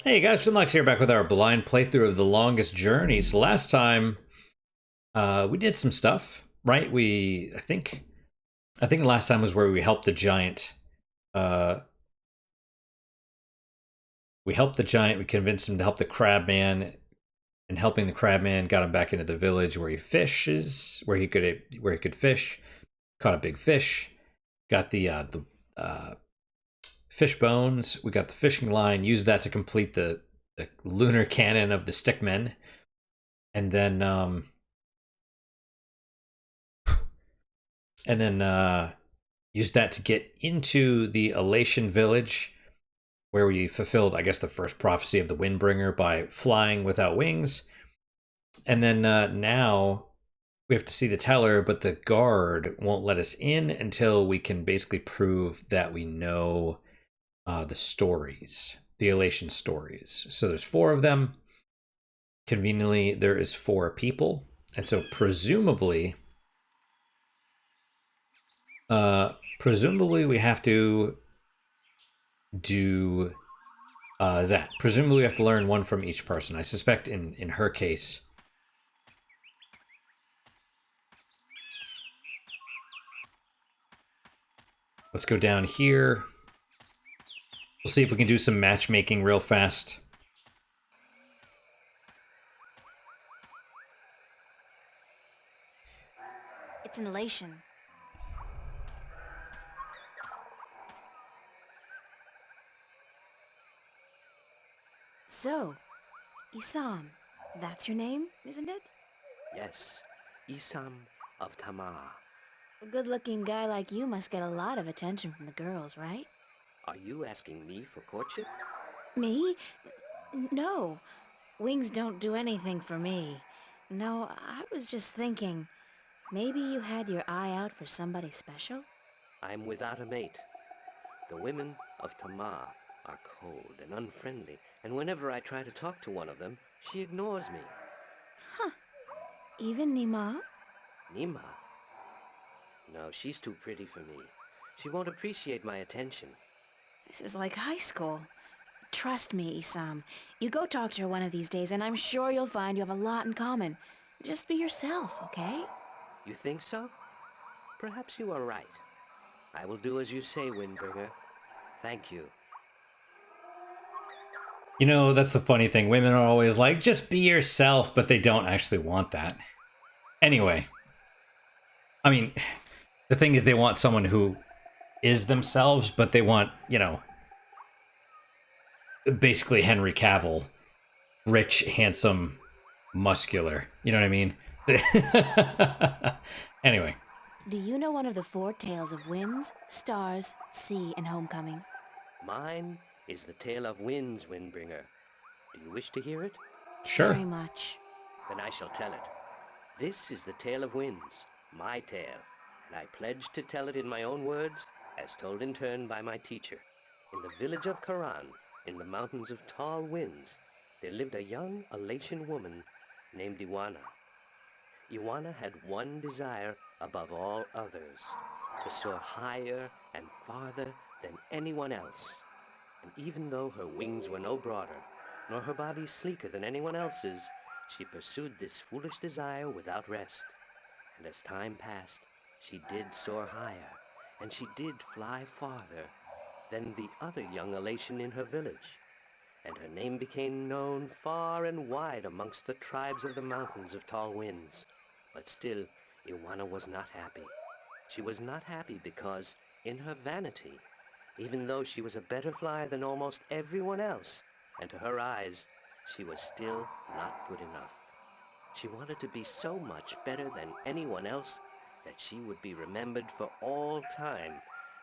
Hey guys, Finlox here, back with our blind playthrough of The Longest Journey. So last time, we did some stuff, right? I think last time was where we helped the giant. Uh, we helped the giant. We convinced him to help the crab man, and helping the crab man got him back into the village where he fishes, where he could fish. Caught a big fish. Got the fish bones. We got the fishing line. Used that to complete the lunar cannon of the stickmen, and then used that to get into the Elation village, where we fulfilled, I guess, the first prophecy of the Windbringer by flying without wings. And then now we have to see the teller, but the guard won't let us in until we can basically prove that we know the stories, the Elation stories. So there's four of them. Conveniently, there is four people, and so presumably we have to do that. Presumably we have to learn one from each person. I suspect in her case. Let's go down here. We'll see if we can do some matchmaking real fast. It's an elation. So, Isam, that's your name, isn't it? Yes, Isam of Tamar. A good-looking guy like you must get a lot of attention from the girls, right? Are you asking me for courtship? Me? No. Wings don't do anything for me. No, I was just thinking, maybe you had your eye out for somebody special? I'm without a mate. The women of Tamar are cold and unfriendly, and whenever I try to talk to one of them, she ignores me. Huh. Even Nima? Nima? No, she's too pretty for me. She won't appreciate my attention. This is like high school. Trust me, Isam. You go talk to her one of these days, and I'm sure you'll find you have a lot in common. Just be yourself, okay? You think so? Perhaps you are right. I will do as you say, Windbringer. Thank you. You know, that's the funny thing. Women are always like, just be yourself, but they don't actually want that. Anyway, I mean, the thing is, they want someone who is themselves, but they want, basically Henry Cavill, rich, handsome, muscular. You know what I mean? Anyway, Do you know one of the four tales of winds, stars, sea, and homecoming? Mine is the tale of winds, Windbringer. Do you wish to hear it? sure. Very much. Then I shall tell it. This is the tale of winds, my tale, and I pledge to tell it in my own words, as told in turn by my teacher. In the village of Karan, in the mountains of tall winds, there lived a young Elation woman named Iwana. Iwana had one desire above all others, to soar higher and farther than anyone else. And even though her wings were no broader, nor her body sleeker than anyone else's, she pursued this foolish desire without rest. And as time passed, she did soar higher, and she did fly farther than the other young Elation in her village. And her name became known far and wide amongst the tribes of the mountains of tall winds. But still, Iwana was not happy. She was not happy because, in her vanity, even though she was a better flyer than almost everyone else, and to her eyes, she was still not good enough. She wanted to be so much better than anyone else that she would be remembered for all time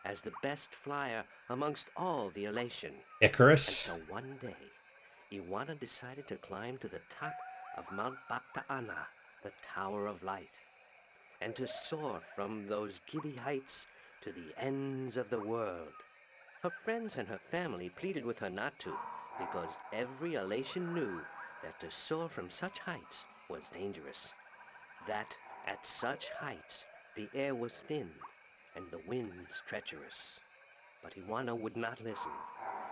as the best flyer amongst all the Elation. And Icarus. so one day, Iwana decided to climb to the top of Mount Bakta'ana, the Tower of Light, and to soar from those giddy heights to the ends of the world. Her friends and her family pleaded with her not to, because every Elation knew that to soar from such heights was dangerous, that at such heights the air was thin and the winds treacherous. But Iwana would not listen,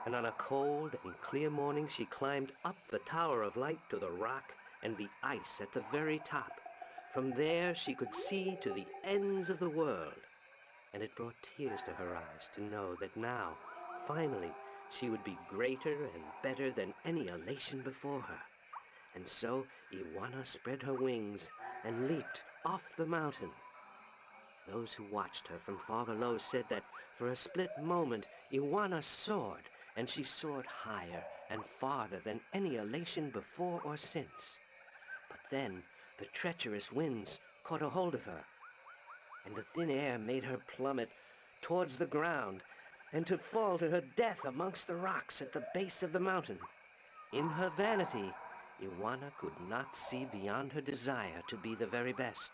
and on a cold and clear morning she climbed up the Tower of Light to the rock and the ice at the very top. From there she could see to the ends of the world, and it brought tears to her eyes to know that now, finally, she would be greater and better than any elation before her. And so Iwana spread her wings and leaped off the mountain. Those who watched her from far below said that for a split moment Iwana soared, and she soared higher and farther than any elation before or since. But then the treacherous winds caught a hold of her, and the thin air made her plummet towards the ground, and to fall to her death amongst the rocks at the base of the mountain. In her vanity, Iwana could not see beyond her desire to be the very best.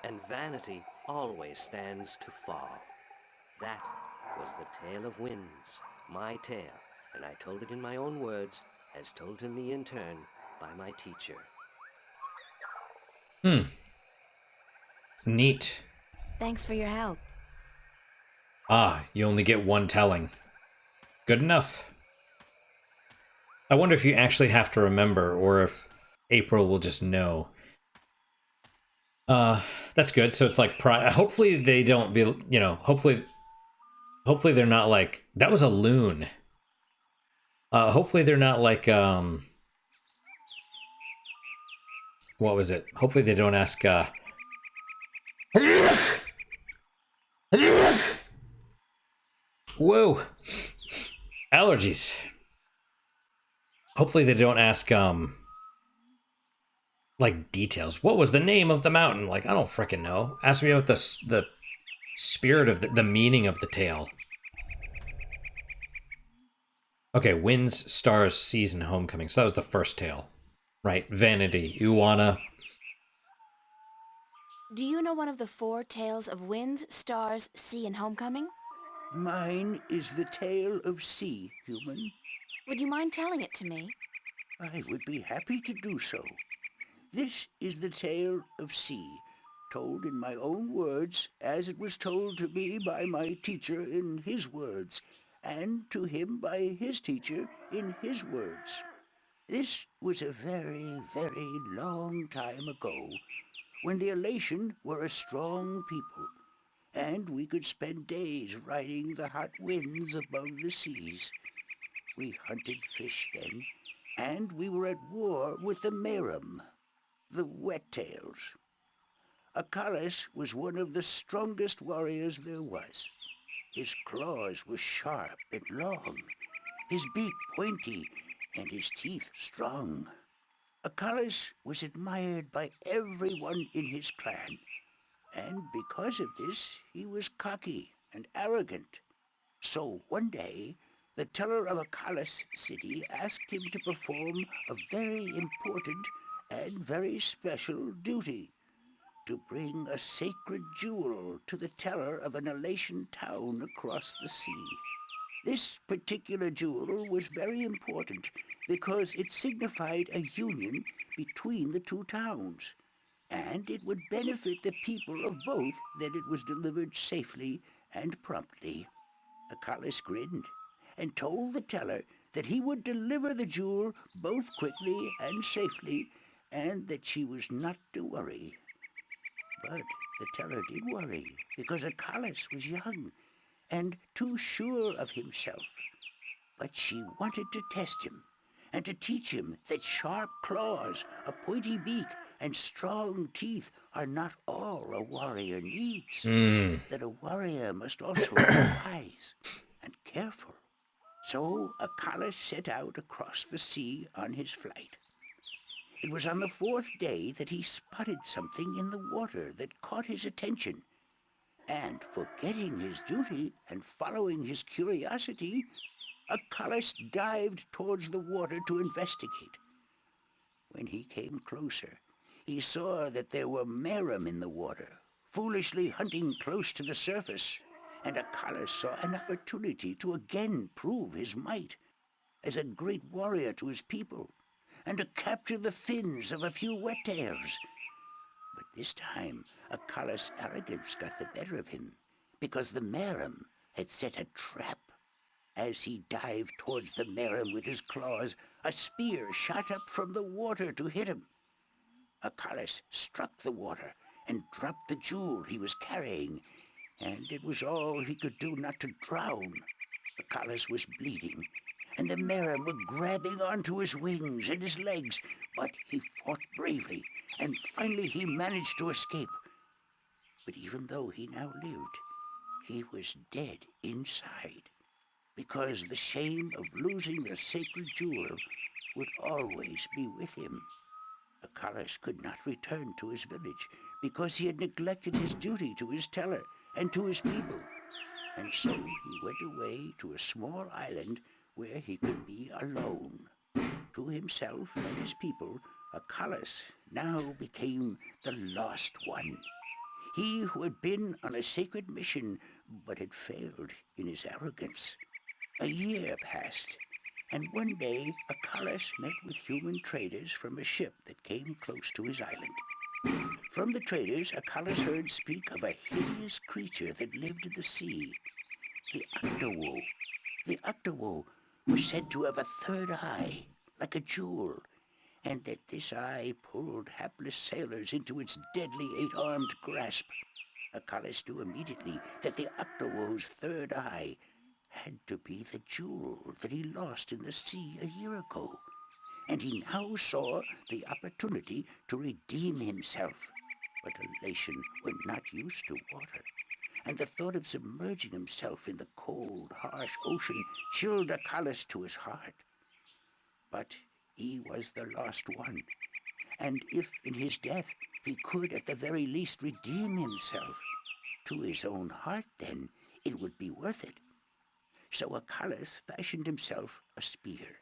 And vanity always stands to fall. That was the tale of winds, my tale, and I told it in my own words, as told to me in turn by my teacher. Hmm. Neat. Thanks for your help. Ah, you only get one telling. Good enough. I wonder if you actually have to remember, or if April will just know. That's good. So it's like, hopefully they don't be, hopefully they're not like, that was a loon. Hopefully they're not like, what was it? Hopefully they don't ask, whoa, allergies. Hopefully they don't ask, like details. What was the name of the mountain? Like, I don't freaking know. Ask me about the spirit of the meaning of the tale. Okay, winds, stars, seas, and homecoming. So that was the first tale, right? Vanity, Iwana. Do you know one of the 4 tales of winds, stars, sea, and homecoming? Mine is the tale of sea, human. Would you mind telling it to me? I would be happy to do so. This is the tale of sea, told in my own words, as it was told to me by my teacher in his words, and to him by his teacher in his words. This was a very, very long time ago, when the Elation were a strong people, and we could spend days riding the hot winds above the seas. We hunted fish then, and we were at war with the Merum, the wet-tails. Akalis was one of the strongest warriors there was. His claws were sharp and long, his beak pointy, and his teeth strong. Akalis was admired by everyone in his clan, and because of this he was cocky and arrogant. So one day, the teller of Akalis city asked him to perform a very important and very special duty, to bring a sacred jewel to the teller of an Elation town across the sea. This particular jewel was very important because it signified a union between the 2 towns, and it would benefit the people of both that it was delivered safely and promptly. Akalis grinned and told the teller that he would deliver the jewel both quickly and safely, and that she was not to worry. But the teller did worry, because Akalis was young and too sure of himself. But she wanted to test him, and to teach him that sharp claws, a pointy beak, and strong teeth are not all a warrior needs. That a warrior must also be wise and careful. So Akalis set out across the sea on his flight. It was on the 4th day that he spotted something in the water that caught his attention, and forgetting his duty and following his curiosity, Akalis dived towards the water to investigate. When he came closer, he saw that there were Merum in the water, foolishly hunting close to the surface, and Akalis saw an opportunity to again prove his might as a great warrior to his people, and to capture the fins of a few wet-tails. But this time, Akalis' arrogance got the better of him, because the Merum had set a trap. As he dived towards the Merim with his claws, a spear shot up from the water to hit him. Achilles struck the water and dropped the jewel he was carrying, and it was all he could do not to drown. Achilles was bleeding, and the Merim were grabbing onto his wings and his legs, but he fought bravely, and finally he managed to escape. But even though he now lived, he was dead inside, because the shame of losing the sacred jewel would always be with him. Achilles could not return to his village because he had neglected his duty to his teller and to his people. And so he went away to a small island where he could be alone. To himself and his people, Achilles now became the lost one. He who had been on a sacred mission but had failed in his arrogance. A year passed, and one day Achilles met with human traders from a ship that came close to his island. From the traders, Achilles heard speak of a hideous creature that lived in the sea, the Octowoe. The Octowoe was said to have a third eye, like a jewel, and that this eye pulled hapless sailors into its deadly eight-armed grasp. Achilles knew immediately that the Octowoe's third eye had to be the jewel that he lost in the sea a year ago, and he now saw the opportunity to redeem himself. But elation were not used to water, and the thought of submerging himself in the cold, harsh ocean chilled Achilles to his heart. But he was the lost one, and if in his death he could at the very least redeem himself, to his own heart then it would be worth it. So Achilles fashioned himself a spear,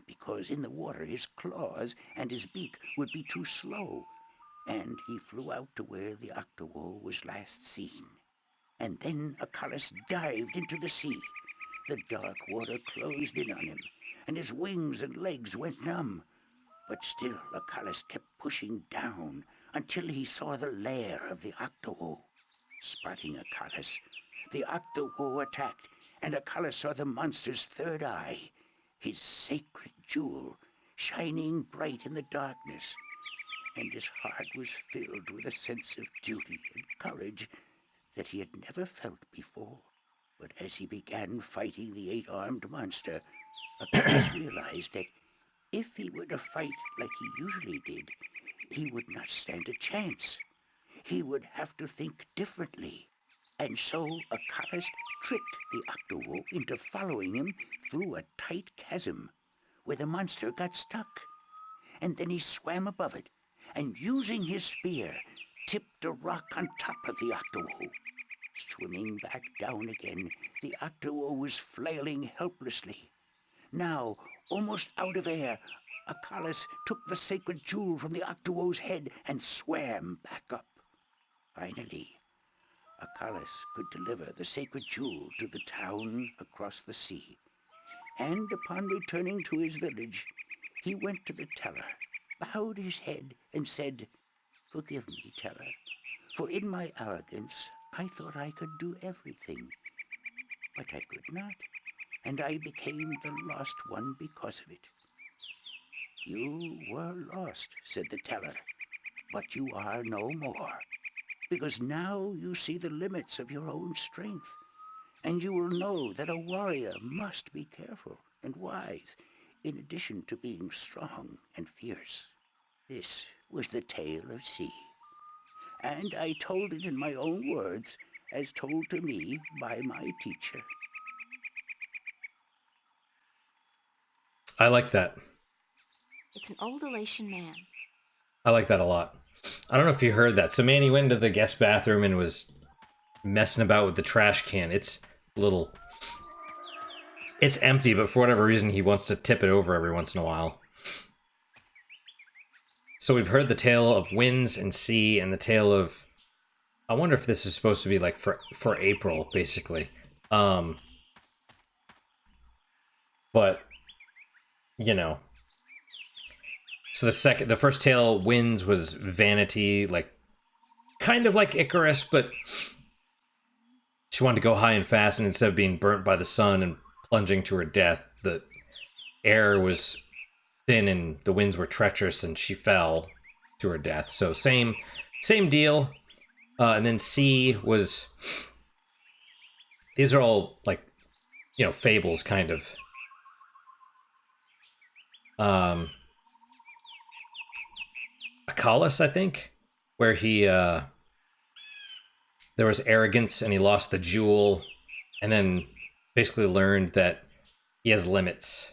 because in the water his claws and his beak would be too slow, and he flew out to where the Octowoe was last seen. And then Achilles dived into the sea. The dark water closed in on him, and his wings and legs went numb. But still Achilles kept pushing down until he saw the lair of the Octowoe. Spotting Achilles, the Octowoe attacked, and Achilles saw the monster's third eye, his sacred jewel, shining bright in the darkness. And his heart was filled with a sense of duty and courage that he had never felt before. But as he began fighting the eight-armed monster, Achilles realized that if he were to fight like he usually did, he would not stand a chance. He would have to think differently. And so Achilles tricked the Octowoe into following him through a tight chasm where the monster got stuck. And then he swam above it, and using his spear, tipped a rock on top of the Octowoe. Swimming back down again, the Octowoe was flailing helplessly. Now, almost out of air, Achilles took the sacred jewel from the Octowoe's head and swam back up. Finally, Achilles could deliver the sacred jewel to the town across the sea. And upon returning to his village, he went to the teller, bowed his head, and said, "Forgive me, teller, for in my arrogance I thought I could do everything. But I could not, and I became the lost one because of it." "You were lost," said the teller, "but you are no more, because now you see the limits of your own strength, and you will know that a warrior must be careful and wise, in addition to being strong and fierce." This was the tale of C, and I told it in my own words, as told to me by my teacher. I like that. It's an old elation man. I like that a lot. I don't know if you heard that. So Manny went into the guest bathroom and was messing about with the trash can. It's little... It's empty, but for whatever reason, he wants to tip it over every once in a while. So we've heard the tale of winds and sea and the tale of... I wonder if this is supposed to be like for April, basically. But, you know. So the first tale, winds, was vanity, like kind of like Icarus, but she wanted to go high and fast, and instead of being burnt by the sun and plunging to her death, the air was thin and the winds were treacherous, and she fell to her death. So same deal. And then C was, these are all like, fables kind of. Acalus, I think, where he there was arrogance and he lost the jewel, and then basically learned that he has limits.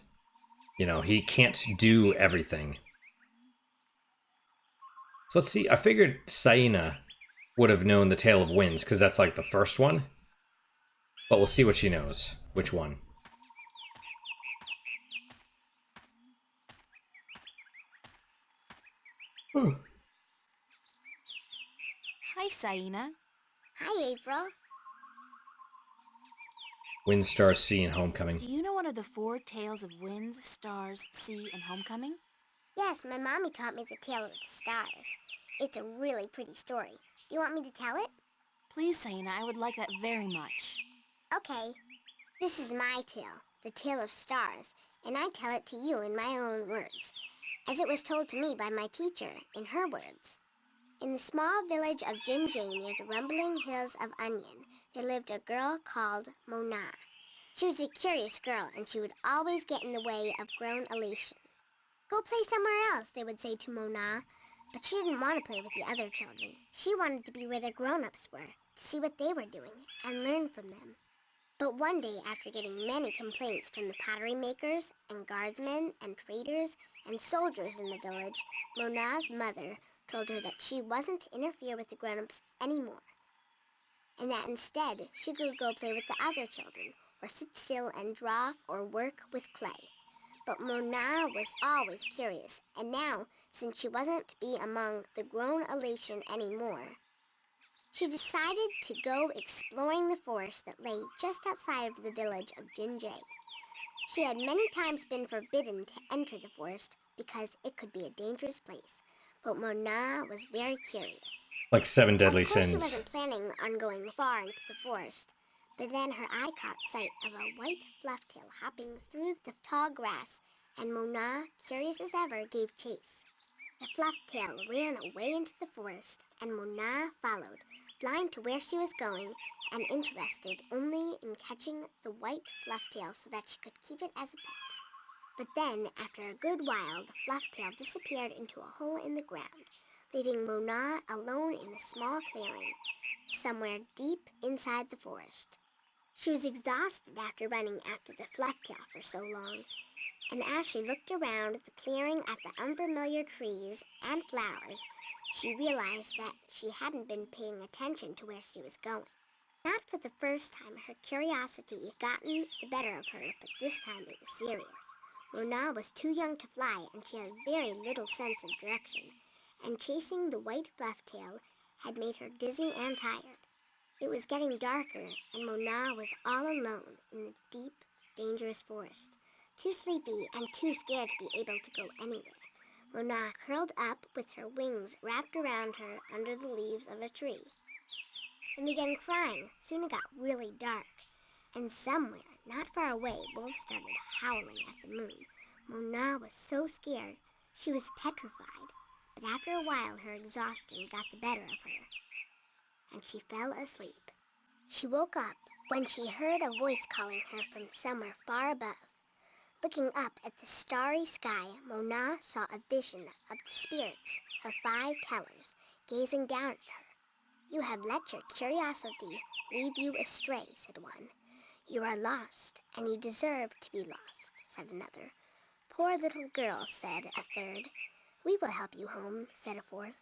He can't do everything. So let's see. I figured Saina would have known the Tale of Winds because that's like the first one. But we'll see what she knows. Which one? Hi, Saina. Hi, April. Wind, Star, Sea, and Homecoming. Do you know one of the 4 tales of winds, stars, sea, and homecoming? Yes, my mommy taught me the tale of the stars. It's a really pretty story. Do you want me to tell it? Please, Saina, I would like that very much. Okay. This is my tale, the tale of stars, and I tell it to you in my own words, as it was told to me by my teacher, in her words. In the small village of Jinjay near the rumbling hills of Onion, there lived a girl called Mona. She was a curious girl, and she would always get in the way of grown elation. Go play somewhere else, they would say to Mona, but she didn't want to play with the other children. She wanted to be where the grown-ups were, to see what they were doing, and learn from them. But one day, after getting many complaints from the pottery makers and guardsmen and traders and soldiers in the village, Mona's mother told her that she wasn't to interfere with the grown-ups anymore, and that instead she could go play with the other children, or sit still and draw or work with clay. But Mona was always curious, and now, since she wasn't to be among the grown elation anymore, she decided to go exploring the forest that lay just outside of the village of Jinjay. She had many times been forbidden to enter the forest because it could be a dangerous place, but Mona was very curious. Like 7 Deadly Of course, Sins. she wasn't planning on going far into the forest, but then her eye caught sight of a white flufftail hopping through the tall grass, and Mona, curious as ever, gave chase. The flufftail ran away into the forest, and Mona followed, blind to where she was going, and interested only in catching the white flufftail so that she could keep it as a pet. But then, after a good while, the flufftail disappeared into a hole in the ground, leaving Mona alone in a small clearing, somewhere deep inside the forest. She was exhausted after running after the flufftail for so long, and as she looked around the clearing at the unfamiliar trees and flowers, she realized that she hadn't been paying attention to where she was going. Not for the first time, her curiosity had gotten the better of her, but this time it was serious. Mona was too young to fly, and she had very little sense of direction, and chasing the white flufftail had made her dizzy and tired. It was getting darker, and Mona was all alone in the deep, dangerous forest, too sleepy and too scared to be able to go anywhere. Mona curled up with her wings wrapped around her under the leaves of a tree and began crying. Soon it got really dark, and somewhere, not far away, wolves started howling at the moon. Mona was so scared she was petrified, but after a while her exhaustion got the better of her, and she fell asleep. She woke up when she heard a voice calling her from somewhere far above. Looking up at the starry sky, Mona saw a vision of the spirits of 5 tellers gazing down at her. "You have let your curiosity lead you astray," said one. "You are lost, and you deserve to be lost," said another. "Poor little girl," said a third. "We will help you home," said a fourth.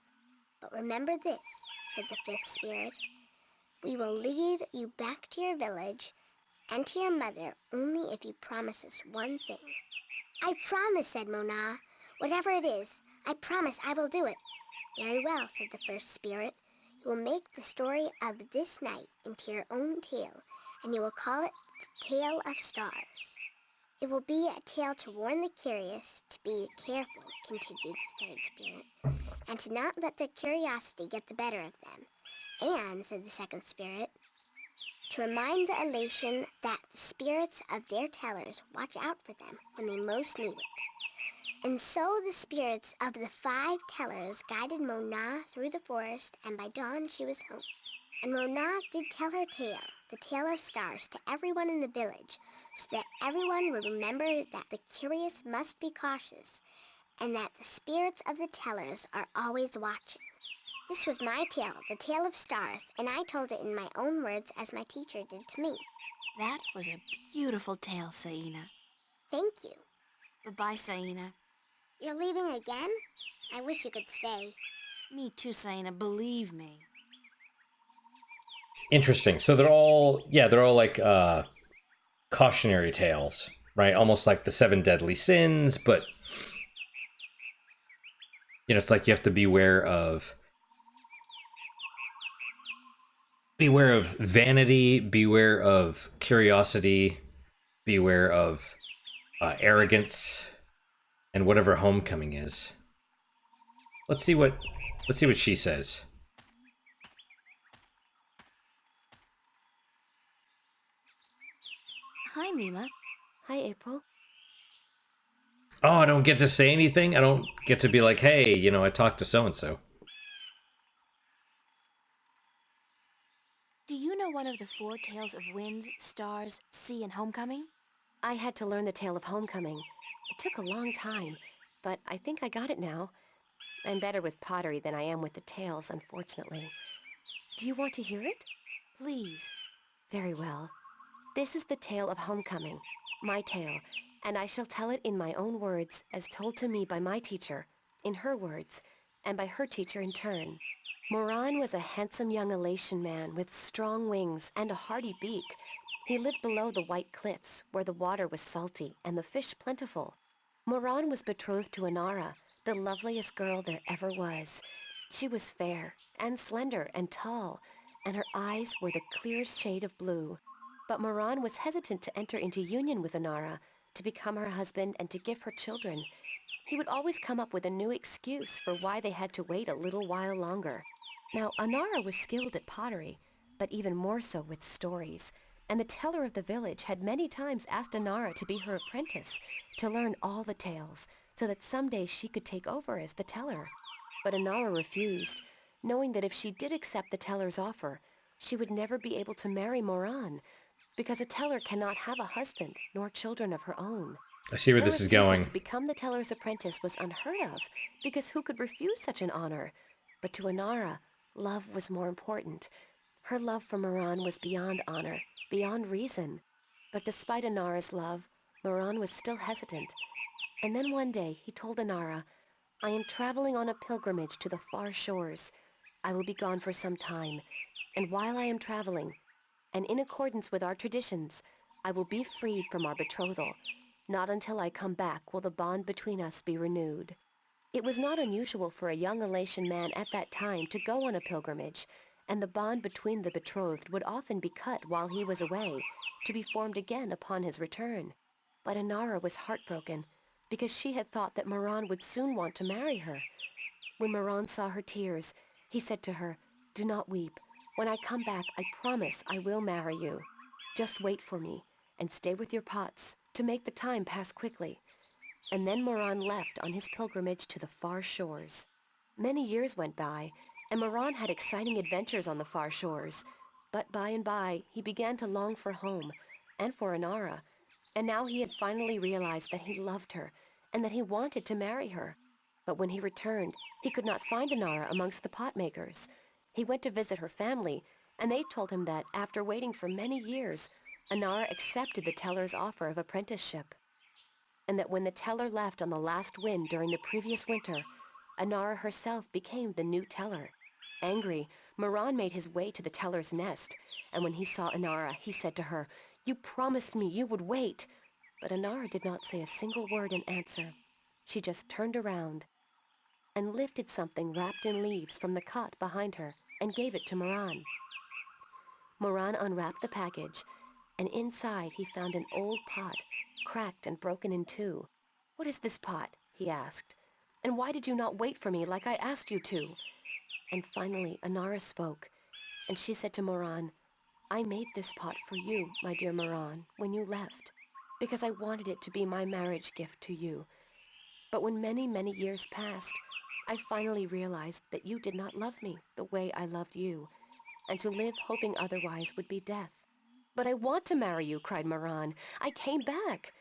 "But remember this," said the 5th spirit. "We will lead you back to your village and to your mother only if you promise us one thing." "I promise," said Mona. "Whatever it is, I promise I will do it." "Very well," said the 1st spirit. "You will make the story of this night into your own tale, and you will call it the Tale of Stars. It will be a tale to warn the curious to be careful," continued the 3rd spirit, "and to not let their curiosity get the better of them." "And," said the 2nd spirit, to remind the elation that the spirits of their tellers watch out for them when they most need it. And so the spirits of the 5 tellers guided Mona through the forest, and by dawn she was home. And Mona did tell her tale, the tale of stars, to everyone in the village, so that everyone would remember that the curious must be cautious, and that the spirits of the tellers are always watching. This was my tale, the tale of stars, and I told it in my own words as my teacher did to me. That was a beautiful tale, Saina. Thank you. Bye-bye, Saina. You're leaving again? I wish you could stay. Me too, Saina, believe me. Interesting. So they're all like cautionary tales, right? Almost like the 7 deadly sins, but it's like you have to beware of vanity, beware of curiosity, beware of arrogance, and whatever homecoming is. Let's see what she says. Hi, Mima. Hi, April. Oh, I don't get to say anything. I don't get to be like, hey, I talked to so and so. Do you know one of the 4 tales of winds, stars, sea, and homecoming? I had to learn the tale of homecoming. It took a long time, but I think I got it now. I'm better with pottery than I am with the tales, unfortunately. Do you want to hear it? Please. Very well. This is the tale of homecoming, my tale, and I shall tell it in my own words as told to me by my teacher, in her words, and by her teacher in turn. Moran was a handsome young Elation man with strong wings and a hardy beak. He lived below the white cliffs, where the water was salty and the fish plentiful. Moran was betrothed to Inara, the loveliest girl there ever was. She was fair and slender and tall, and her eyes were the clearest shade of blue. But Moran was hesitant to enter into union with Inara, to become her husband and to give her children. He would always come up with a new excuse for why they had to wait a little while longer. Now, Anara was skilled at pottery, but even more so with stories, and the teller of the village had many times asked Anara to be her apprentice, to learn all the tales, so that someday she could take over as the teller. But Anara refused, knowing that if she did accept the teller's offer, she would never be able to marry Moran, because a teller cannot have a husband nor children of her own. I see where Her this is refusal going. to become the teller's apprentice was unheard of, because who could refuse such an honor? But to Anara, love was more important. Her love for Moran was beyond honor, beyond reason. But despite Anara's love, Moran was still hesitant. And then one day he told Anara, I am traveling on a pilgrimage to the far shores. I will be gone for some time. And while I am traveling, and in accordance with our traditions, I will be freed from our betrothal. Not until I come back will the bond between us be renewed. It was not unusual for a young Elation man at that time to go on a pilgrimage, and the bond between the betrothed would often be cut while he was away, to be formed again upon his return. But Inara was heartbroken, because she had thought that Moran would soon want to marry her. When Moran saw her tears, he said to her, Do not weep. When I come back, I promise I will marry you. Just wait for me, and stay with your pots, to make the time pass quickly. And then Moran left on his pilgrimage to the far shores. Many years went by, and Moran had exciting adventures on the far shores. But by and by, he began to long for home, and for Inara. And now he had finally realized that he loved her, and that he wanted to marry her. But when he returned, he could not find Inara amongst the pot makers. He went to visit her family, and they told him that, after waiting for many years, Inara accepted the teller's offer of apprenticeship, and that when the teller left on the last wind during the previous winter, Anara herself became the new teller. Angry, Moran made his way to the teller's nest, and when he saw Anara, he said to her, You promised me you would wait. But Anara did not say a single word in answer. She just turned around and lifted something wrapped in leaves from the cot behind her and gave it to Moran. Moran unwrapped the package, and inside he found an old pot, cracked and broken in two. What is this pot? He asked. And why did you not wait for me like I asked you to? And finally Anara spoke, and she said to Moran, I made this pot for you, my dear Moran, when you left, because I wanted it to be my marriage gift to you. But when many, many years passed, I finally realized that you did not love me the way I loved you, and to live hoping otherwise would be death. But I want to marry you, cried Moran. I came back.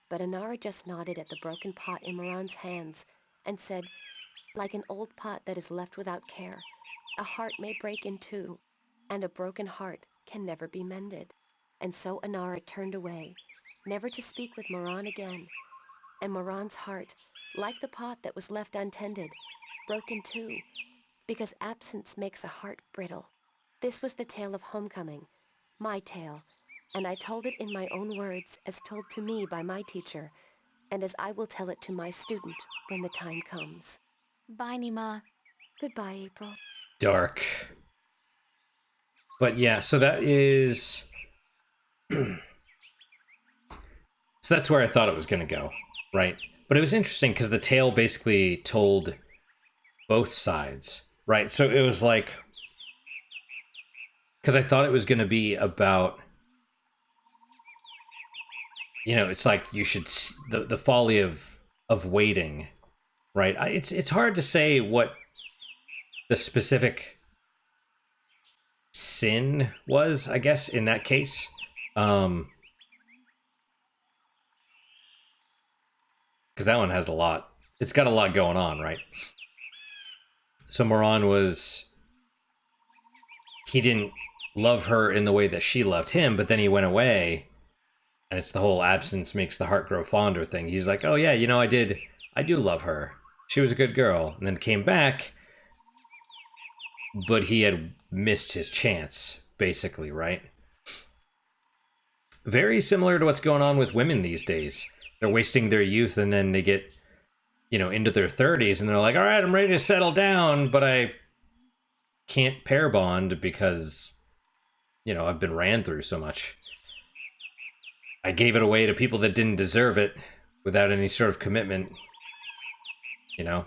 But Inara just nodded at the broken pot in Moran's hands and said, like an old pot that is left without care, a heart may break in two, and a broken heart can never be mended. And so Inara turned away, never to speak with Moran again. And Moran's heart, like the pot that was left untended, broke in two, because absence makes a heart brittle. This was the tale of homecoming, my tale, and I told it in my own words as told to me by my teacher, and as I will tell it to my student when the time comes. Bye, Nima. Goodbye, April. Dark. But yeah, so that is... So that's where I thought it was going to go, right? But it was interesting because the tale basically told both sides, right? So it was like... Because I thought it was going to be about... You know, it's like you should... The folly of waiting, right? It's hard to say what the specific sin was, I guess, in that case. Because that one has a lot. It's got a lot going on, right? So Moran was... He didn't love her in the way that she loved him, but then he went away, and it's the whole absence makes the heart grow fonder thing. He's like, oh yeah, you know, I do love her. She was a good girl. And then came back, but he had missed his chance, basically, right? Very similar to what's going on with women these days. They're wasting their youth, and then they get, you know, into their 30s, and they're like, all right, I'm ready to settle down, but I can't pair bond because, you know, I've been ran through so much. I gave it away to people that didn't deserve it without any sort of commitment, you know?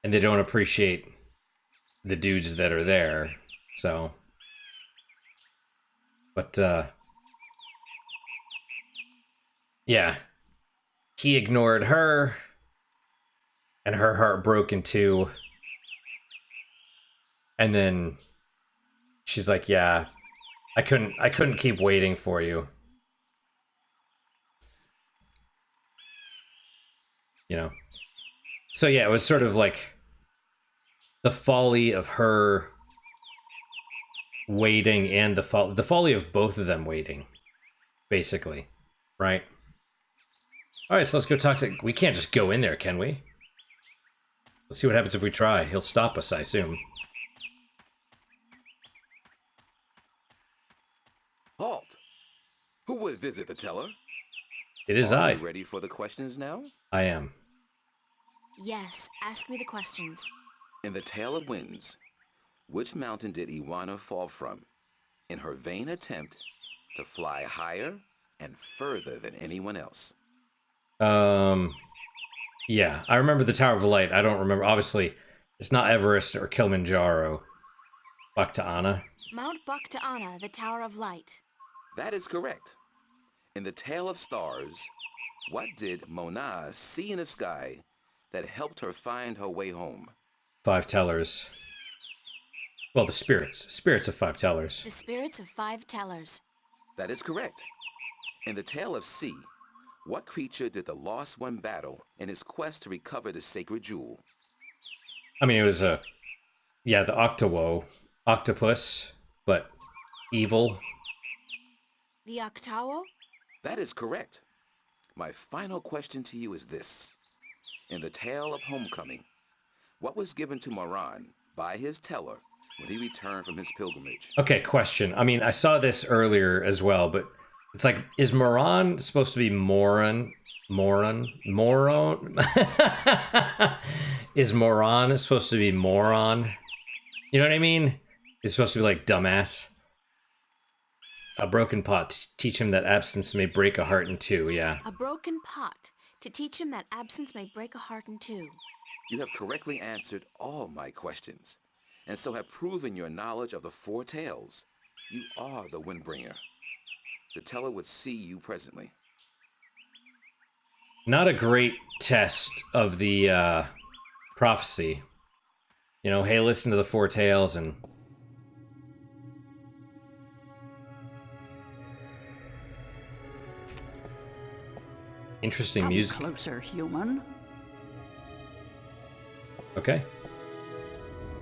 And they don't appreciate the dudes that are there, so... But, yeah. He ignored her, and her heart broke in two. And then she's like, yeah, I couldn't keep waiting for you. You know? So yeah, it was sort of like the folly of her waiting and the folly of both of them waiting, basically, right? All right, so let's go talk to... We can't just go in there, can we? Let's see what happens if we try. He'll stop us, I assume. Halt! Who would visit the teller? It is Are I. you ready for the questions now? I am. Yes, ask me the questions. In the Tale of Winds, which mountain did Iwana fall from in her vain attempt to fly higher and further than anyone else? Yeah, I remember the Tower of Light. I don't remember. Obviously, it's not Everest or Kilimanjaro. Bactaana. Mount Bactaana, the Tower of Light. That is correct. In the Tale of Stars, what did Mona see in the sky that helped her find her way home? 5 tellers. Well, the spirits. Spirits of 5 tellers. The spirits of 5 tellers. That is correct. In the Tale of Sea, what creature did the Lost One battle in his quest to recover the sacred jewel? I mean, it was a... Yeah, the Octowo. Octopus, but evil. The Octawo? That is correct. My final question to you is this. In the Tale of Homecoming, what was given to Moran by his teller when he returned from his pilgrimage? Okay, question. I mean, I saw this earlier as well, but it's like, is Moran supposed to be Moron? Is Moran supposed to be moron? You know what I mean? It's supposed to be like dumbass. A broken pot. Teach him that absence may break a heart in two, yeah. A broken pot. To teach him that absence may break a heart in two. You have correctly answered all my questions. and so have proven your knowledge of the four tales. You are the Windbringer. The teller would see you presently. Not a great test of the prophecy. You know, hey, listen to the four tales and... Interesting Come music. closer, human. Okay.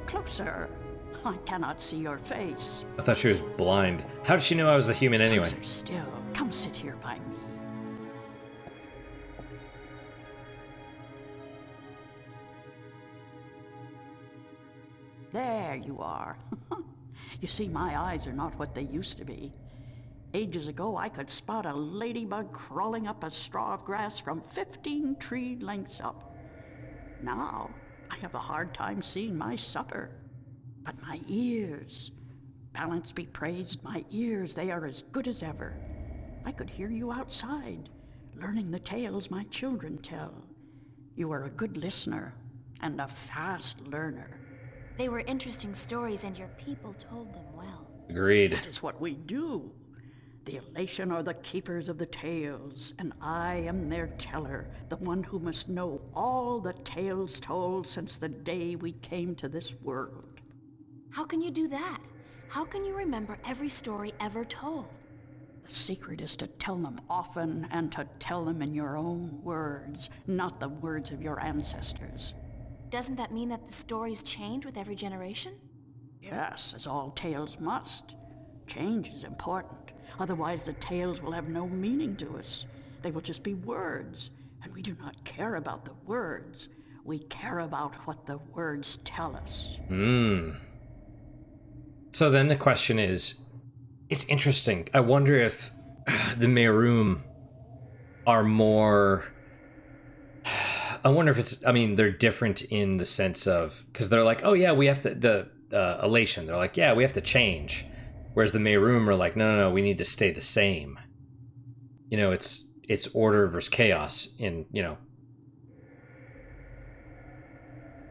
Closer. I cannot see your face. I thought she was blind. How did she know I was the human anyway? Closer still. Come sit here by me. There you are. You see, my eyes are not what they used to be. Ages ago, I could spot a ladybug crawling up a straw of grass from 15 tree lengths up. Now, I have a hard time seeing my supper. But my ears, balance be praised, my ears, they are as good as ever. I could hear you outside, learning the tales my children tell. You are a good listener and a fast learner. They were interesting stories, and your people told them well. Agreed. That is what we do. The elation are the keepers of the tales, and I am their teller, the one who must know all the tales told since the day we came to this world. How can you do that? How can you remember every story ever told? The secret is to tell them often and to tell them in your own words, not the words of your ancestors. Doesn't that mean that the stories change with every generation? Yes, as all tales must. Change is important. Otherwise the tales will have no meaning to us. They will just be words, and we do not care about the words. We care about what the words tell us. So then the question is, it's interesting. I wonder if the Merum are more... I wonder if it's... I mean, they're different in the sense of... Because they're like, oh yeah, we have to... The elation, they're like, yeah, we have to change. Whereas the Merum are like, no, we need to stay the same. You know, it's order versus chaos in, you know...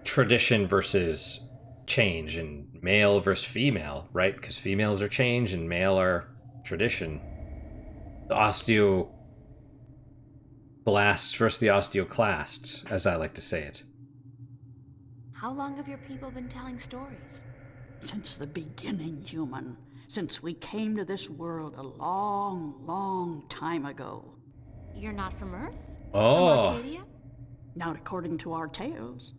Tradition versus change, and male versus female, right? Because females are change and male are tradition. The osteoblasts versus the osteoclasts, as I like to say it. How long have your people been telling stories? Since the beginning, human. Since we came to this world a long, long time ago. You're not from Earth? Oh. From Arcadia? Not according to our tales.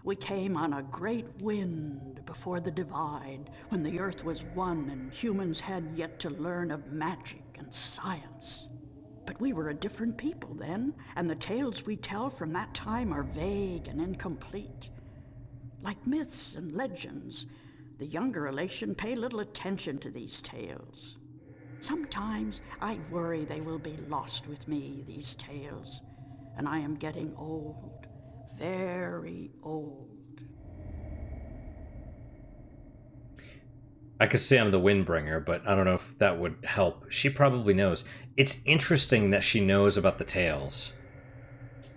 We came on a great wind before the divide, when the earth was one and humans had yet to learn of magic and science. But we were a different people then, and the tales we tell from that time are vague and incomplete. Like myths and legends, the younger elation pay little attention to these tales. Sometimes I worry they will be lost with me, these tales, and I am getting old. Very old. I could say I'm the Windbringer, but I don't know if that would help. She probably knows. It's interesting that she knows about the tales.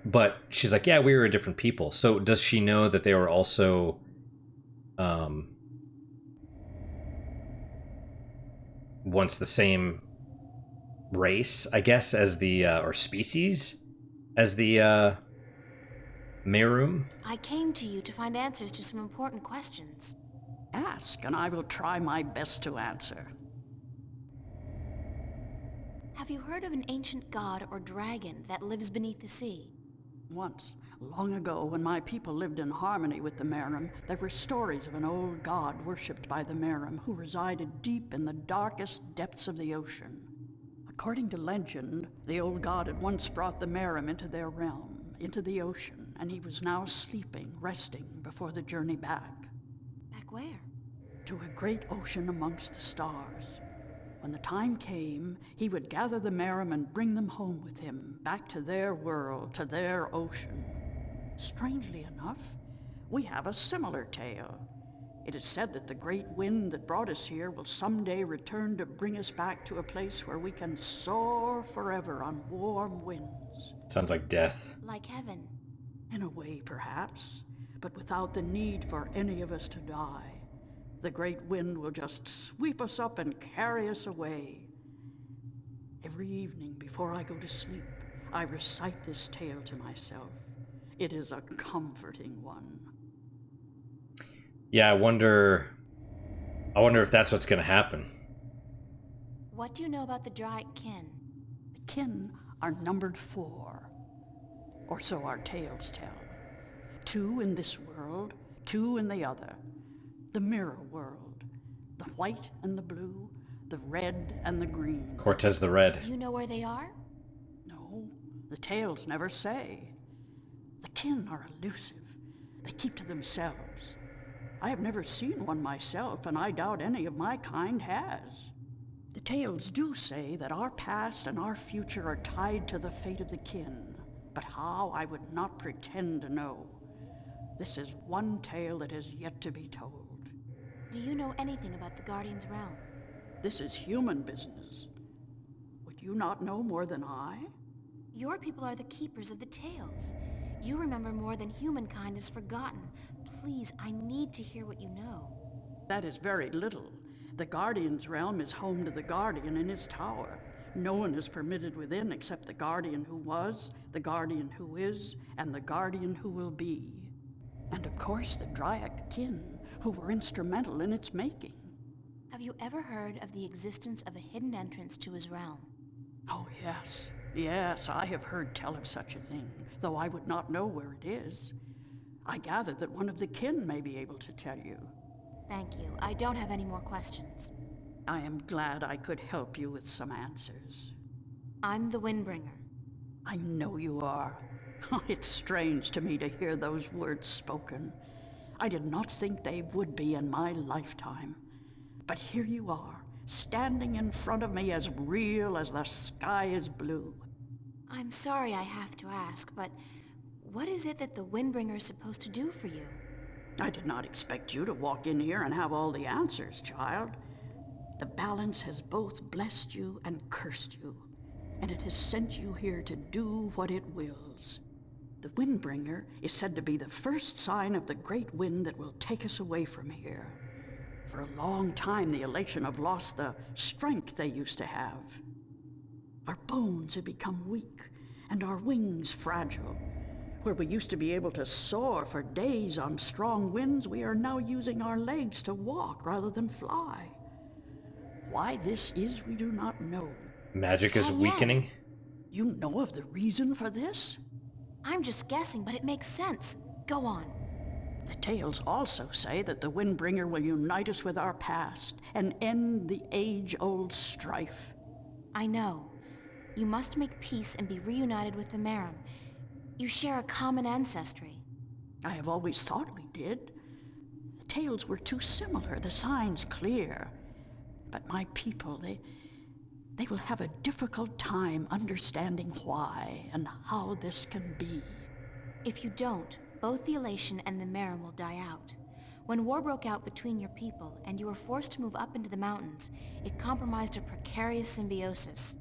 But she's like, yeah, we were a different people. So does she know that they were also... once the same race, I guess, as the... or species? As the... Merum? I came to you to find answers to some important questions. Ask, and I will try my best to answer. Have you heard of an ancient god or dragon that lives beneath the sea? Once, long ago, when my people lived in harmony with the Merum, there were stories of an old god worshipped by the Merum who resided deep in the darkest depths of the ocean. According to legend, the old god had once brought the Merum into their realm, into the ocean, and he was now sleeping, resting before the journey back. Back where? To a great ocean amongst the stars. When the time came, he would gather the Merum and bring them home with him, back to their world, to their ocean. Strangely enough, we have a similar tale. It is said that the great wind that brought us here will someday return to bring us back to a place where we can soar forever on warm winds. Sounds like death. Like heaven. In a way, perhaps, but without the need for any of us to die. The great wind will just sweep us up and carry us away. Every evening before I go to sleep, I recite this tale to myself. It is a comforting one. Yeah, I wonder if that's what's going to happen. What do you know about the Dryad kin? The kin are numbered 4, or so our tales tell. 2 in this world, 2 in the other. The mirror world. The white and the blue, the red and the green. Cortez the Red. Do you know where they are? No, the tales never say. The kin are elusive. They keep to themselves. I have never seen one myself, and I doubt any of my kind has. The tales do say that our past and our future are tied to the fate of the kin, but how I would not pretend to know. This is one tale that has yet to be told. Do you know anything about the Guardian's realm? This is human business. Would you not know more than I? Your people are the keepers of the tales. You remember more than humankind has forgotten. Please, I need to hear what you know. That is very little. The Guardian's realm is home to the Guardian in his tower. No one is permitted within except the Guardian who was, the Guardian who is, and the Guardian who will be. And of course the Dryad kin, who were instrumental in its making. Have you ever heard of the existence of a hidden entrance to his realm? Oh, yes. Yes, I have heard tell of such a thing, though I would not know where it is. I gather that one of the kin may be able to tell you. Thank you. I don't have any more questions. I am glad I could help you with some answers. I'm the Windbringer. I know you are. It's strange to me to hear those words spoken. I did not think they would be in my lifetime. But here you are, standing in front of me as real as the sky is blue. I'm sorry I have to ask, but what is it that the Windbringer is supposed to do for you? I did not expect you to walk in here and have all the answers, child. The balance has both blessed you and cursed you, and it has sent you here to do what it wills. The Windbringer is said to be the first sign of the great wind that will take us away from here. For a long time, the Elation have lost the strength they used to have. Our bones have become weak, and our wings fragile. Where we used to be able to soar for days on strong winds, we are now using our legs to walk rather than fly. Why this is, we do not know. Magic is weakening? You know of the reason for this? I'm just guessing, but it makes sense. Go on. The tales also say that the Windbringer will unite us with our past and end the age-old strife. I know. You must make peace and be reunited with the Merim. You share a common ancestry. I have always thought we did. The tales were too similar, the signs clear. But my people, they will have a difficult time understanding why and how this can be. If you don't, both the Elation and the Merim will die out. When war broke out between your people and you were forced to move up into the mountains, it compromised a precarious symbiosis.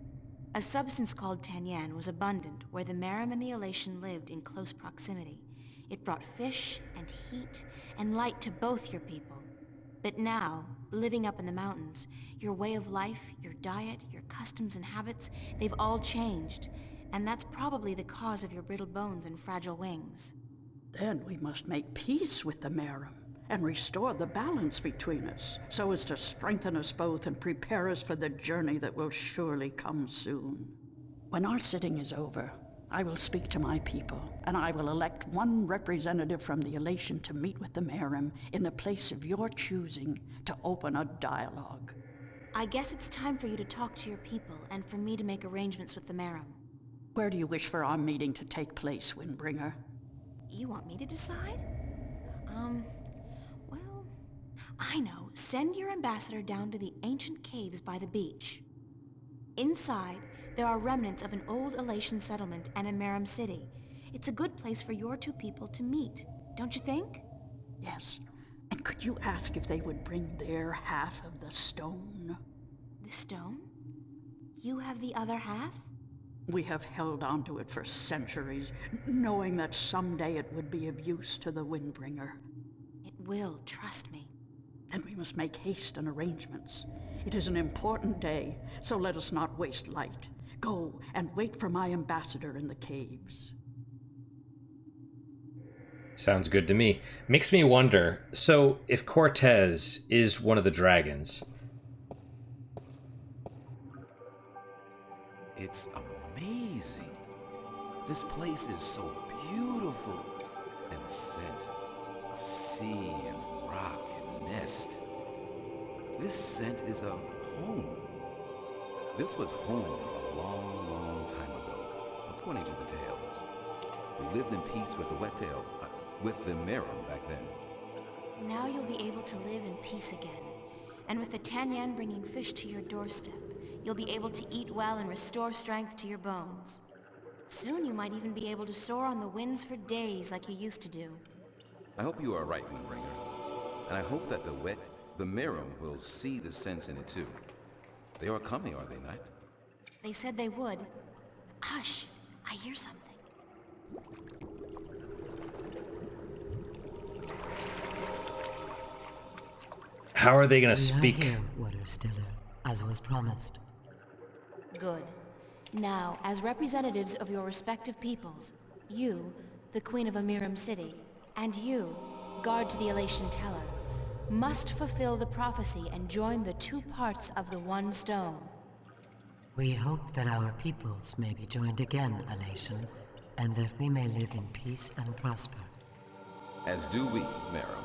A substance called Tanyan was abundant where the Merim and the Elation lived in close proximity. It brought fish and heat and light to both your people. But now, living up in the mountains, your way of life, your diet, your customs and habits, they've all changed. And that's probably the cause of your brittle bones and fragile wings. Then we must make peace with the Merim and restore the balance between us, so as to strengthen us both and prepare us for the journey that will surely come soon. When our sitting is over, I will speak to my people, and I will elect one representative from the Elation to meet with the Merim in the place of your choosing to open a dialogue. I guess it's time for you to talk to your people and for me to make arrangements with the Merim. Where do you wish for our meeting to take place, Windbringer? You want me to decide? Well, I know. Send your ambassador down to the ancient caves by the beach. Inside, there are remnants of an old Elation settlement and a Merim city. It's a good place for your two people to meet, don't you think? Yes. And could you ask if they would bring their half of the stone? The stone? You have the other half? We have held on to it for centuries, knowing that someday it would be of use to the Windbringer. It will, trust me. Then we must make haste and arrangements. It is an important day, so let us not waste light. Go and wait for my ambassador in the caves. Sounds good to me. Makes me wonder, so if Cortez is one of the dragons... It's amazing. This place is so beautiful. And the scent of sea and rock and mist. This scent is of home. This was home a long, long time ago, according to the tales. We lived in peace with the wet-tail, with the Merum back then. Now you'll be able to live in peace again. And with the Tanyan bringing fish to your doorstep, you'll be able to eat well and restore strength to your bones. Soon you might even be able to soar on the winds for days like you used to do. I hope you are right, Windbringer. And I hope that the Merum will see the sense in it too. They are coming, are they not? They said they would. Hush, I hear something. How are they going to We are speak? here, Water Stiller, as was promised. Good. Now, as representatives of your respective peoples, you, the Queen of Amiram City, and you, guard to the Elation Teller, must fulfill the prophecy and join the two parts of the one stone. We hope that our peoples may be joined again, Elation, and that we may live in peace and prosper. As do we, Merum.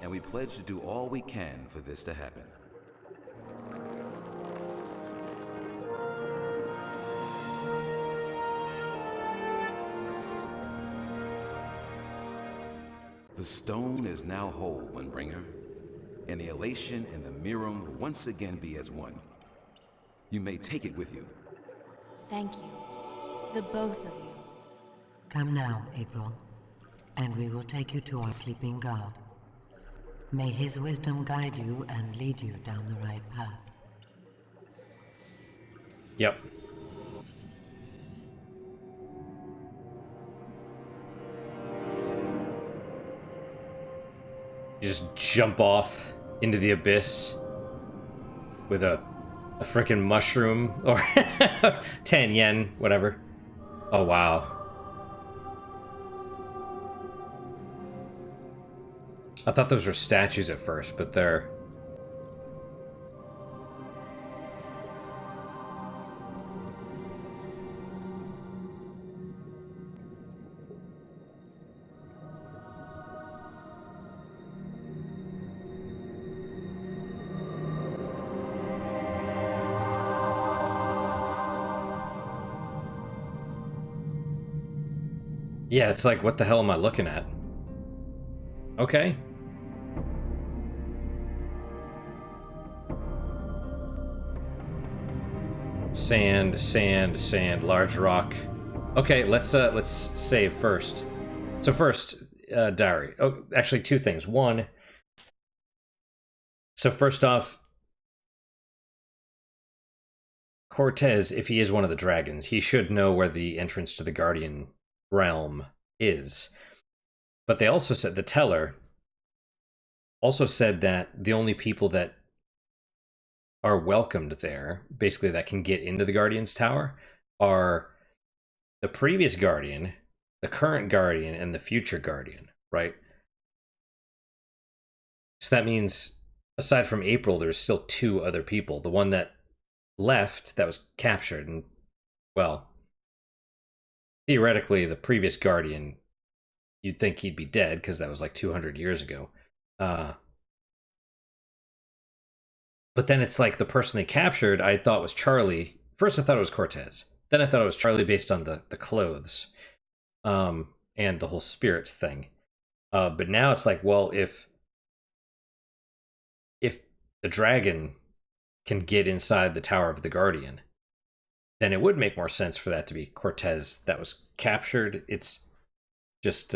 And we pledge to do all we can for this to happen. The stone is now whole, Windbringer, and the Elation and the Merum will once again be as one. You may take it with you. Thank you. The both of you. Come now, April, and we will take you to our sleeping god. May his wisdom guide you and lead you down the right path. Yep. You just jump off into the abyss with a freaking mushroom or 10 yen, whatever. Oh, wow. I thought those were statues at first, but they're... Yeah, it's like, what the hell am I looking at? Okay. Sand, sand, sand, large rock. Okay, let's save first. So first, diary. Oh, actually, two things. One, so first off, Cortez, if he is one of the dragons, he should know where the entrance to the Guardian realm is. But they also said, the teller also said that the only people that are welcomed there, basically that can get into the Guardian's Tower, are the previous Guardian, the current Guardian, and the future Guardian, right? So that means, aside from April, there's still two other people. The one that left, that was captured, and, well, theoretically, the previous Guardian, you'd think he'd be dead, because that was like 200 years ago. But then it's like the person they captured, I thought was Charlie. First I thought it was Cortez. Then I thought it was Charlie based on the clothes. And the whole spirit thing. But now it's like, well, if the dragon can get inside the Tower of the Guardian, then it would make more sense for that to be Cortez that was captured. It's just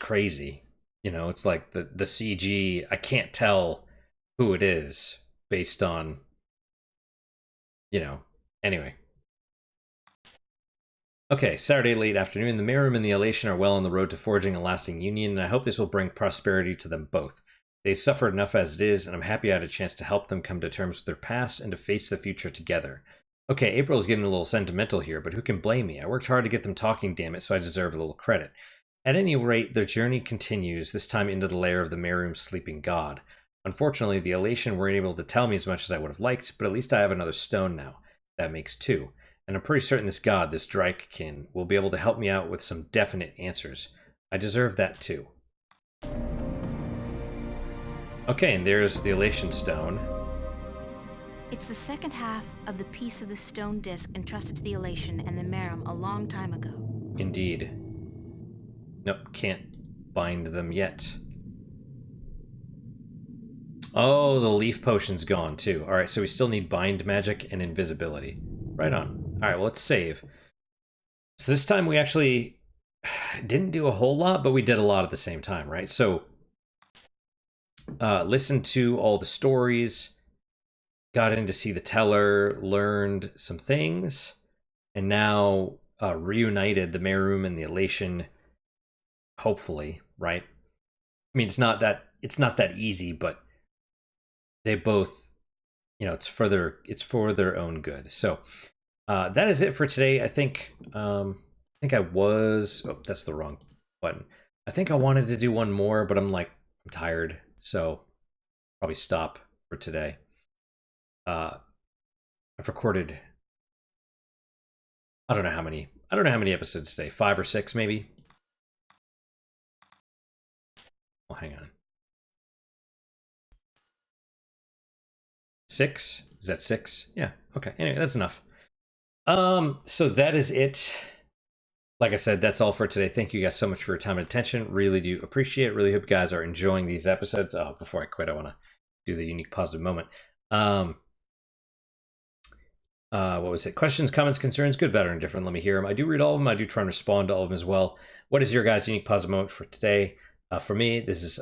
crazy. You know, it's like the CG, I can't tell who it is based on, you know, anyway. Okay, Saturday late afternoon. The Merum and the Elation are well on the road to forging a lasting union, and I hope this will bring prosperity to them both. They suffered enough as it is, and I'm happy I had a chance to help them come to terms with their past and to face the future together. Okay, April's getting a little sentimental here, but who can blame me? I worked hard to get them talking, damn it, so I deserve a little credit. At any rate, their journey continues, this time into the lair of the Merum's sleeping god. Unfortunately, the Elation weren't able to tell me as much as I would have liked, but at least I have another stone now. That makes 2. And I'm pretty certain this god, this Drikekin, will be able to help me out with some definite answers. I deserve that too. Okay, and there's the Elation Stone. It's the second half of the piece of the stone disc entrusted to the Elation and the Merum a long time ago. Indeed. Nope, can't bind them yet. Oh, the leaf potion's gone too. Alright, so we still need bind magic and invisibility. Right on. Alright, well, let's save. So this time we actually didn't do a whole lot, but we did a lot at the same time, right? So, listened to all the stories, got in to see the teller, learned some things, and now reunited the Merum and the Elation, hopefully, right? I mean, it's not that easy, but they both, you know, it's for their own good. So that is it for today. I think I was, oh, that's the wrong button. I think I wanted to do one more, but I'm tired, so probably stop for today. I've recorded, I don't know how many episodes today, 5 or 6 maybe. Well, hang on. 6? Is that 6? Yeah, okay. Anyway, that's enough. So that is it. Like I said, that's all for today. Thank you guys so much for your time and attention. Really do appreciate it. Really hope you guys are enjoying these episodes. Oh, before I quit, I want to do the unique positive moment. What was it? Questions, comments, concerns, good, better, and different. Let me hear them. I do read all of them. I do try and respond to all of them as well. What is your guys' unique positive moment for today? For me, this is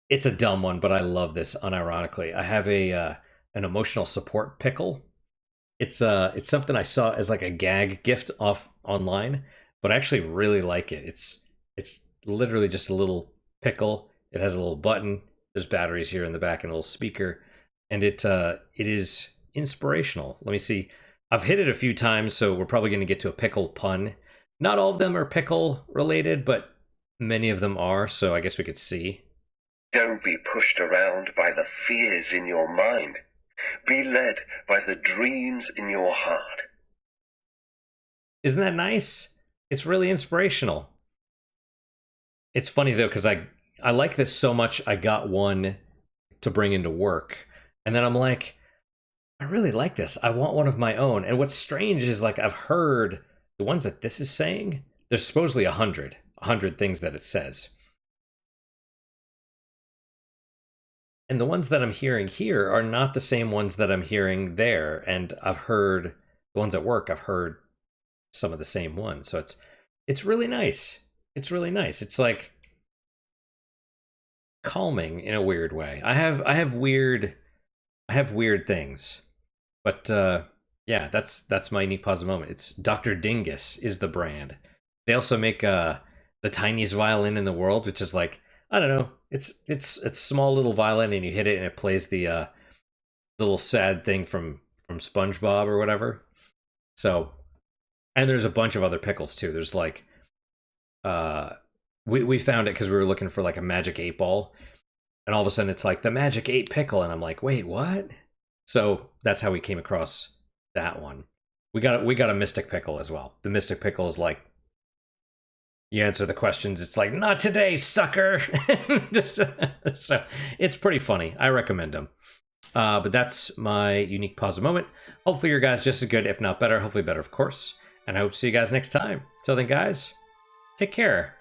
it's a dumb one, but I love this unironically. I have an emotional support pickle. It's something I saw as like a gag gift off online, but I actually really like it. It's literally just a little pickle. It has a little button. There's batteries here in the back and a little speaker, and it is inspirational. Let me see. I've hit it a few times, so we're probably going to get to a pickle pun. Not all of them are pickle related, but many of them are, so I guess we could see. Don't be pushed around by the fears in your mind. Be led by the dreams in your heart. Isn't that nice? It's really inspirational. It's funny though, because I like this so much, I got one to bring into work. And then I'm like, I really like this. I want one of my own. And what's strange is, like, I've heard the ones that this is saying, there's supposedly 100 things that it says. And the ones that I'm hearing here are not the same ones that I'm hearing there. And I've heard the ones at work, I've heard some of the same ones. So it's really nice. It's really nice. It's like calming in a weird way. I have weird things. But yeah, that's my unique positive moment. It's Dr. Dingus is the brand. They also make the tiniest violin in the world, which is like, I don't know, it's a small little violin, and you hit it and it plays the little sad thing from SpongeBob or whatever. So, and there's a bunch of other pickles too. There's like we found it because we were looking for like a magic 8-ball, and all of a sudden it's like the magic 8 pickle, and I'm like, wait, what? So that's how we came across that one. We got a mystic pickle as well. The mystic pickle is like, you answer the questions, it's like, not today, sucker. So it's pretty funny. I recommend them. But that's my unique positive moment. Hopefully your guys just as good, if not better. Hopefully better, of course. And I hope to see you guys next time. Till then, guys, take care.